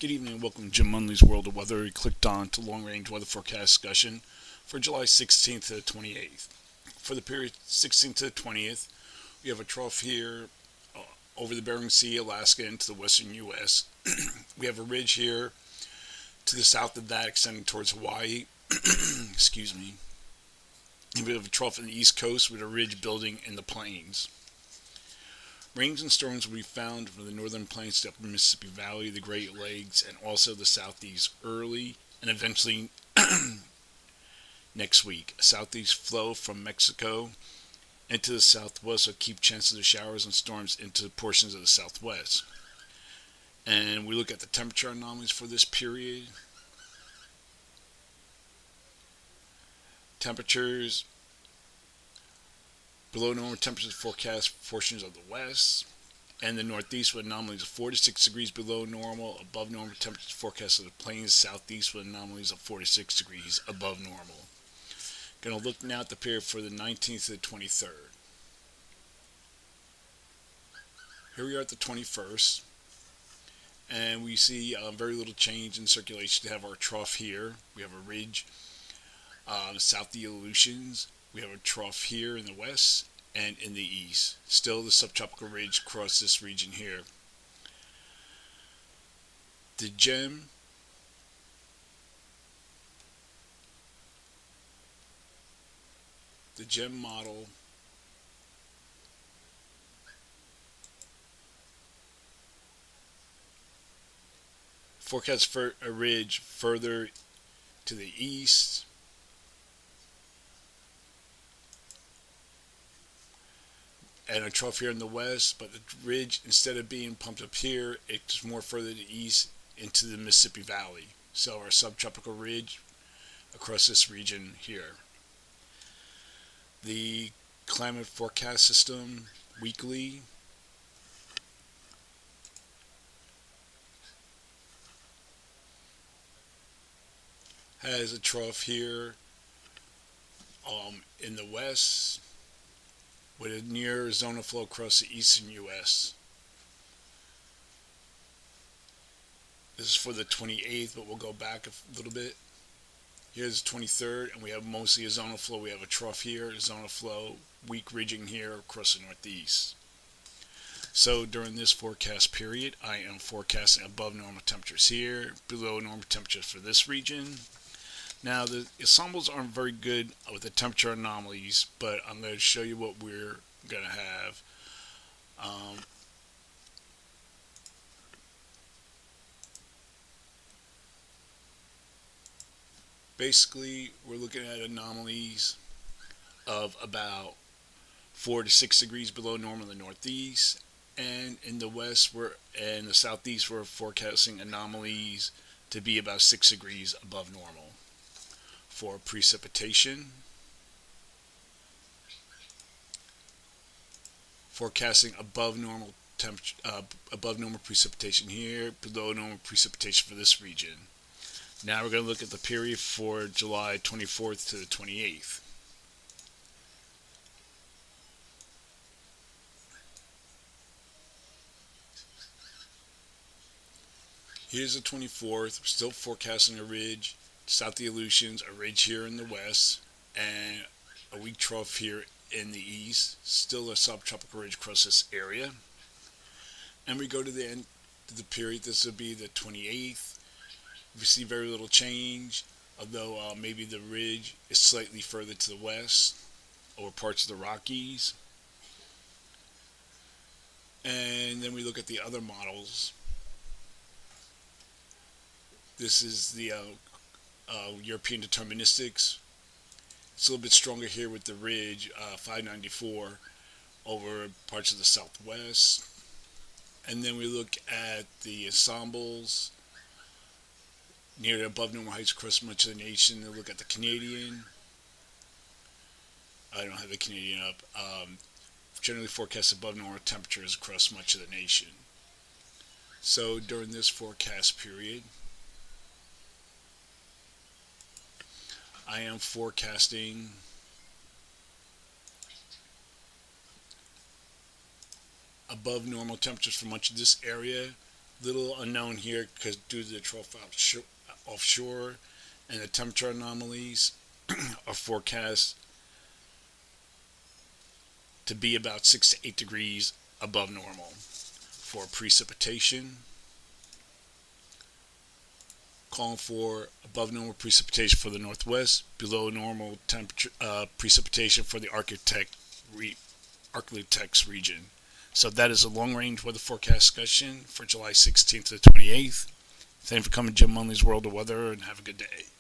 Good evening and welcome to Jim Munley's World of Weather. You clicked on to Long Range Weather Forecast discussion for July 16th to the 28th. For the period 16th to the 20th, we have a trough here over the Bering Sea, Alaska, into the western U.S. We have a ridge here to the south of that extending towards Hawaii. Excuse me. And we have a trough on the east coast with a ridge building in the plains. Rains and storms will be found from the northern plains to upper Mississippi Valley, the Great Lakes, and also the southeast early and eventually next week. A southeast flow from Mexico into the southwest will keep chances of showers and storms into portions of the southwest. And we look at the temperature anomalies for this period. Temperatures below normal temperatures forecast portions of the west and the northeast with anomalies of 4 to 6 degrees below normal. Above normal temperatures forecast of the plains southeast with anomalies of 4 to 6 degrees above normal. Going to look now at the period for the 19th to the 23rd. Here we are at the 21st, and we see very little change in circulation. We have our trough here. We have a ridge south of the Aleutians. We have a trough here in the west and in the east. Still the subtropical ridge across this region here. The GEM model forecasts for a ridge further to the east and a trough here in the west, but the ridge, instead of being pumped up here, it's more further to the east into the Mississippi Valley. So our subtropical ridge across this region here. The climate forecast system weekly has a trough here in the west with a near zone of flow across the eastern U.S. This is for the 28th, but we'll go back a little bit. Here's the 23rd, and we have mostly a zone of flow. We have a trough here, a zone of flow, weak ridging here across the northeast. So during this forecast period, I am forecasting above normal temperatures here, below normal temperatures for this region. Now, the ensembles aren't very good with the temperature anomalies, but I'm going to show you what we're going to have. Basically, we're looking at anomalies of about 4 to 6 degrees below normal in the northeast, and in the west and the southeast we're forecasting anomalies to be about 6 degrees above normal. For precipitation, forecasting above normal temperature, above normal precipitation here, below normal precipitation for this region. Now we're going to look at the period for July 24th to the 28th. Here's the 24th. We're still forecasting a ridge south of the Aleutians, a ridge here in the west, and a weak trough here in the east. Still a subtropical ridge across this area. And we go to the end of the period. This will be the 28th. We see very little change, although maybe the ridge is slightly further to the west over parts of the Rockies. And then we look at the other models. This is the European deterministics. It's a little bit stronger here with the ridge 594 over parts of the southwest. And then we look at the ensembles near above normal heights across much of the nation. Then look at the Canadian. I don't have the Canadian up. Generally forecast above normal temperatures across much of the nation. So during this forecast period, I am forecasting above normal temperatures for much of this area. Little unknown here because due to the trough offshore and the temperature anomalies are forecast to be about 6 to 8 degrees above normal. For precipitation, calling for above normal precipitation for the northwest, below normal temperature precipitation for the Arctic region. So that is a long-range weather forecast discussion for July 16th to the 28th. Thank you for coming to Jim Munley's World of Weather, and have a good day.